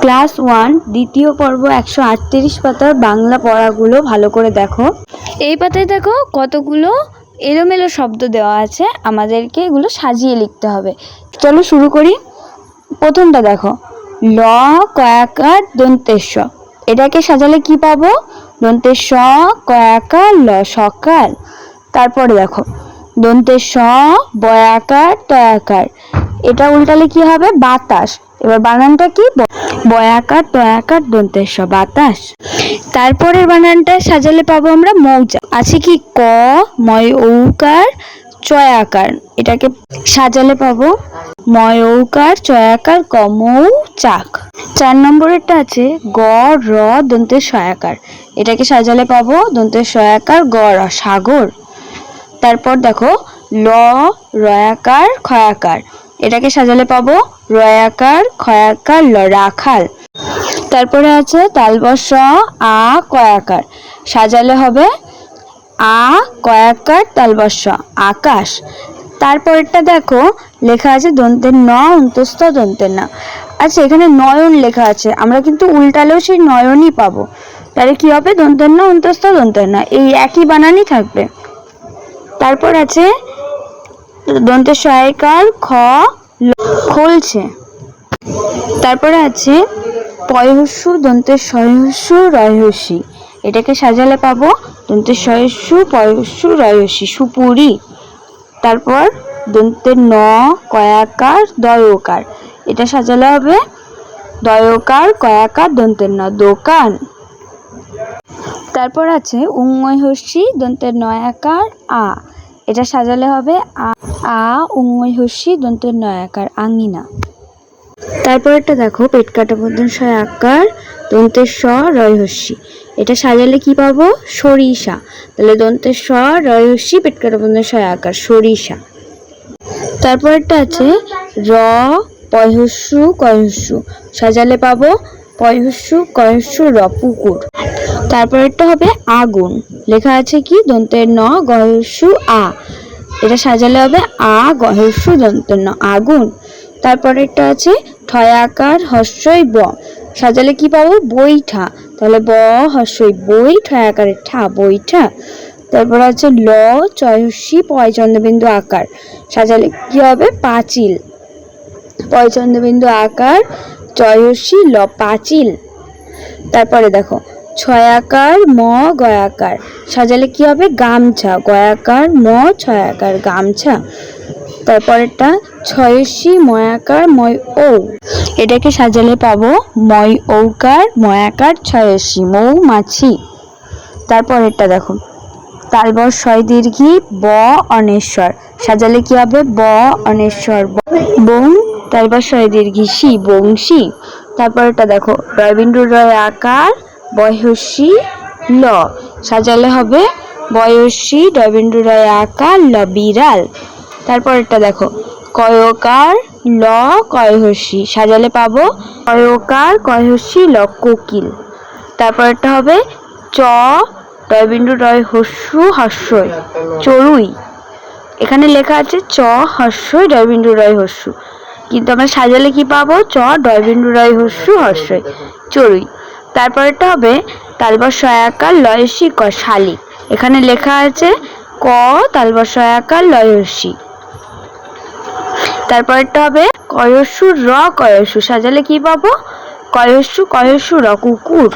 Class 1 দ্বিতীয় পর্ব 138 পাতার বাংলা পড়াগুলো ভালো করে দেখো। এই পাতায় দেখো কতগুলো এলোমেলো শব্দ দেওয়া আছে, আমাদেরকে এগুলো সাজিয়ে লিখতে হবে। চলো শুরু করি। প্রথমটা দেখো, ল কয়াকার দন্তেশ, এটাকে সাজালে কি পাবো? দন্তেশ কয়াকার ল, সকাল। তারপরে দেখো দন্তেশ বয়াকার তয়াকার, এটা উল্টালে কি হবে? বাতাস। এবার বানানটা কি? বয়াকার তয়াকার দন্তেশ, বাতাস। তারপরের বানানটা সাজালে পাবো আমরা মৌচাক। আছে কি? ক ময় ঔকার চয়াকার, এটাকে সাজালে পাবো ময়ৌকার চয়াকার ক, মৌচাক। 4 নম্বরেরটা আছে গ র দন্তের সয়াকার, এটাকে সাজালে পাবো দন্তের সয়াকার গ র, সাগর। তারপর দেখো ল রয়াকার খয়াকার, এটাকে সাজালে পাবো রয়াকার খয়াকার ল, রাখাল। তারপরে আছে তালবস্য আ কয়াকার, সাজালে হবে আ কয়াকার তালবস্য, আকাশ। তারপরেরটা দেখো লেখা আছে দন্তের ন অন্তস্থ দন্তের না। আচ্ছা, এখানে নয়ন লেখা আছে, আমরা কিন্তু উল্টালেও সেই নয়নই পাবো। তাহলে কি হবে? দন্তের ন অন্তস্থ দন্তের না, এই একই বানানই থাকবে। তারপর আছে দন্তের সহায়িকার খ, খোলছে। তারপরে আছে পয়হস্যু দন্তের সহস্য রয়হস্যি, এটাকে সাজালে পাবো দন্তের সহস্য পয়হস্যু রয়হস্যি, সুপুরি। তারপর দন্তের ন কয়াকার দয়কার, এটা সাজালে হবে দয়কার কয়াকার দন্তের ন, দোকান। তারপর আছে উঙ্গৈহস্যি দন্তের নয়াকার আ, এটা সাজালে হবে আ উঙ্গৈহস্যি দন্তের নয়াকার, আঙিনা। তারপরটা দেখো পেট কাটা মধ্যম আকার দন্তের স রয়হস্যি, এটা সাজালে কি পাবো? সরিষা। তাহলে দন্তের স রয়হস্যি পেট কাটা মধ্যম আকার, সরিষা। তারপরটা আছে র পয়হস্যু কয়হস্যু, সাজালে পাবো পয়হস্যু কয়হস্যু র, পুকুর। তারপরেরটা হবে আগুন, লেখা আছে কি? দন্তের ন গহস্যু আ, এটা সাজালে হবে আ গহস্যু দন্তের ন, আগুন। তারপরেরটা আছে ঠয়াকার হস্যই ব, সাজালে কি পাবো? বৈঠা। তাহলে ব হস্যই বই, ঠয়াকারের ঠা, বৈঠা। তারপর আছে ল চয়হস্যি পয় চন্দ্রবিন্দু আকার, সাজালে কি হবে? পাঁচিল। পয় চন্দ্রবিন্দু আকার চয়হস্যি ল, পাঁচিল। তারপরে দেখো ছয়াকার ম গয়াকার, সাজালে কি হবে? গামছা। গয়াকার ম ছয়াকার, গামছা। তারপরেরটা ছয়স্যি ময়াকার ময় ও, এটাকে সাজালে পাবো ময় ঔকার ময়াকার ছয়স্যি, মৌমাছি। তারপরেরটা দেখো তালবর শয় দীর্ঘি ব অনেশ্বর, সাজালে কি হবে? ব অনেশ্বর, বং। তালবর শয় দীর্ঘি সি, বংশী। তারপরেরটা দেখো রয়বিন্দু রয় আকার বয়হস্যি ল, সাজালে হবে বয়স্যি রয়বিন্দু রয় আকার ল, বিড়াল। তারপরেরটা দেখো কয়কার ল কয়হস্যি, সাজালে পাবো কয়কার কয়হস্যি ল, কোকিল। তারপরেরটা হবে চ রয়বিন্দু রয় হস্যু হস্যই, চড়ুই। এখানে লেখা আছে চ হস্যই রয়বিন্দু রয় হস্যু, কিন্তু আমরা সাজালে কি পাবো? চ ডয়বিন্দু রয় হস্যু হস্যই, চড়ুই। তারপরেরটা হবে তালবর সয়াকার লয়স্যি ক, শালিক। এখানে লেখা আছে ক তালবর সয়াকার লয়স্যি। তারপরেরটা হবে কয়স্যু র কয়স্যু, সাজালে কি পাবো? কয়স্যু কয়স্যু র, কুকুর।